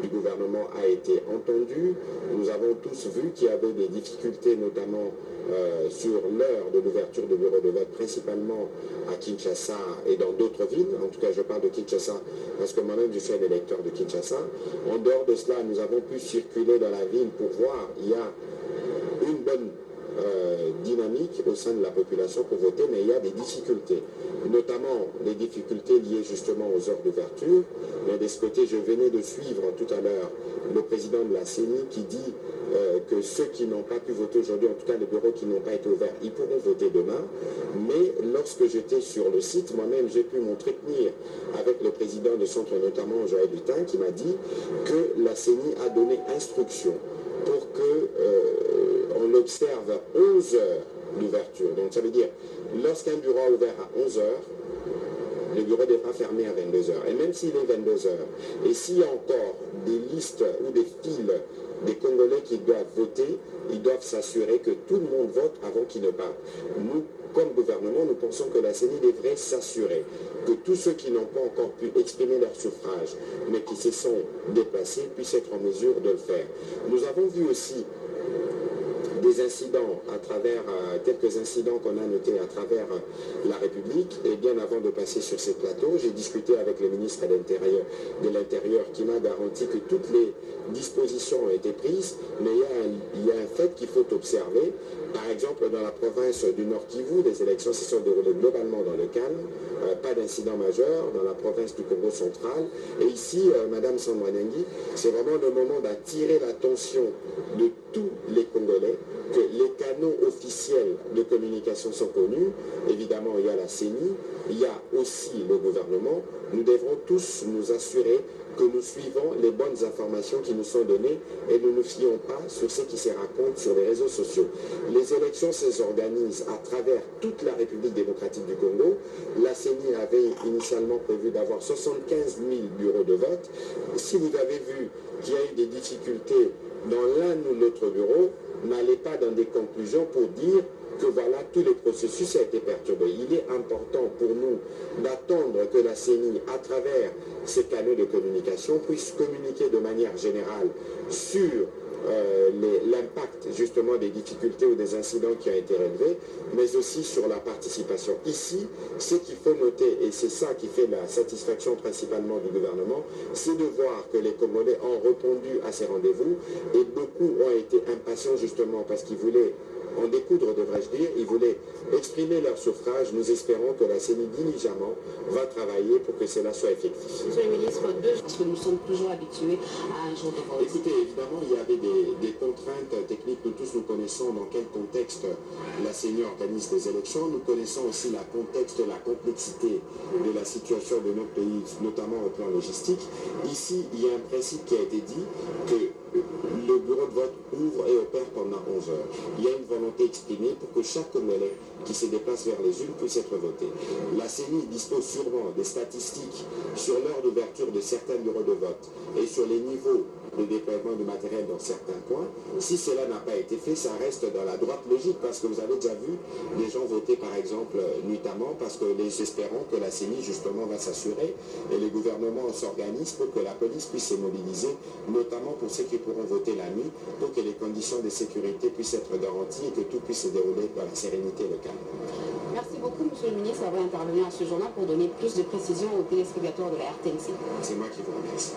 du gouvernement a été entendu. Nous avons tous vu qu'il y avait des difficultés, notamment sur l'heure de l'ouverture de bureaux de vote, principalement à Kinshasa et dans d'autres villes. En tout cas, je parle de Kinshasa parce que moi-même, je suis un électeur de Kinshasa. En dehors de cela, nous avons pu circuler dans la ville pour voir. Il y a une bonne dynamique au sein de la population pour voter, mais il y a des difficultés, notamment les difficultés liées justement aux heures d'ouverture. Mais de ce côté, je venais de suivre tout à l'heure le président de la CENI qui dit que ceux qui n'ont pas pu voter aujourd'hui, en tout cas les bureaux qui n'ont pas été ouverts, ils pourront voter demain. Mais lorsque j'étais sur le site, moi-même, j'ai pu m'entretenir avec le président de centre, notamment Joël Hutin, qui m'a dit que la CENI a donné instruction pour que on observe à 11 heures l'ouverture. Donc ça veut dire, lorsqu'un bureau a ouvert à 11 heures, le bureau devra fermer à 22 heures. Et même s'il est 22 heures, et s'il y a encore des listes ou des files des Congolais qui doivent voter, ils doivent s'assurer que tout le monde vote avant qu'ils ne partent. Nous, comme gouvernement, nous pensons que la CENI devrait s'assurer que tous ceux qui n'ont pas encore pu exprimer leur suffrage, mais qui se sont déplacés, puissent être en mesure de le faire. Nous avons vu aussi des incidents à travers, quelques incidents qu'on a notés à travers la République. Et bien avant de passer sur ces plateaux, j'ai discuté avec le ministre de l'Intérieur qui m'a garanti que toutes les dispositions ont été prises, mais il y a un fait qu'il faut observer. Par exemple, dans la province du Nord Kivu, les élections se sont déroulées globalement dans le calme, pas d'incident majeur. Dans la province du Congo central. Et ici, Madame Sandwanyangi, c'est vraiment le moment d'attirer l'attention de tous les Congolais, que les canaux officiels de communication sont connus. Évidemment, il y a la CENI, il y a aussi le gouvernement. Nous devrons tous nous assurer que nous suivons les bonnes informations qui nous sont données et ne nous fions pas sur ce qui se raconte sur les réseaux sociaux. Les élections s'organisent à travers toute la République démocratique du Congo. La CENI avait initialement prévu d'avoir 75 000 bureaux de vote. Si vous avez vu qu'il y a eu des difficultés dans l'un ou l'autre bureau, n'allez pas dans des conclusions pour dire que voilà, tous les processus ont été perturbés. Il est important pour nous d'attendre que la CENI, à travers ces canaux de communication, puisse communiquer de manière générale sur l'impact justement des difficultés ou des incidents qui ont été relevés, mais aussi sur la participation. Ici, ce qu'il faut noter, et c'est ça qui fait la satisfaction principalement du gouvernement, c'est de voir que les Congolais ont répondu à ces rendez-vous et beaucoup ont été impatients justement parce qu'ils voulaient en découdre, devrais-je dire, ils voulaient exprimer leur suffrage. Nous espérons que la CENI diligemment va travailler pour que cela soit effectif. Monsieur le ministre, parce que nous sommes toujours habitués à un jour de vote. Écoutez, évidemment, il y avait des contraintes techniques. Nous tous nous connaissons dans quel contexte la CENI organise des élections. Nous connaissons aussi la complexité de la situation de notre pays, notamment au plan logistique. Ici, il y a un principe qui a été dit que le bureau de vote ouvre et opère pendant 11 heures. Il y a une volonté exprimée pour que chaque Congolais qui se déplace vers les urnes puisse être voté. La CENI dispose sûrement des statistiques sur l'heure d'ouverture de certains bureaux de vote et sur les niveaux de déploiement du matériel dans certains coins. Si cela n'a pas été fait, ça reste dans la droite logique parce que vous avez déjà vu des gens voter par exemple nuitamment parce que les espérons que la CENI justement va s'assurer et les gouvernements s'organisent pour que la police puisse se mobiliser, notamment pour ceux qui pourront voter la nuit, pour que les conditions de sécurité puissent être garanties et que tout puisse se dérouler dans la sérénité locale. Merci beaucoup, Monsieur le ministre, d'avoir intervenu à ce journal pour donner plus de précisions aux téléspectateurs de la RTNC. C'est moi qui vous remercie.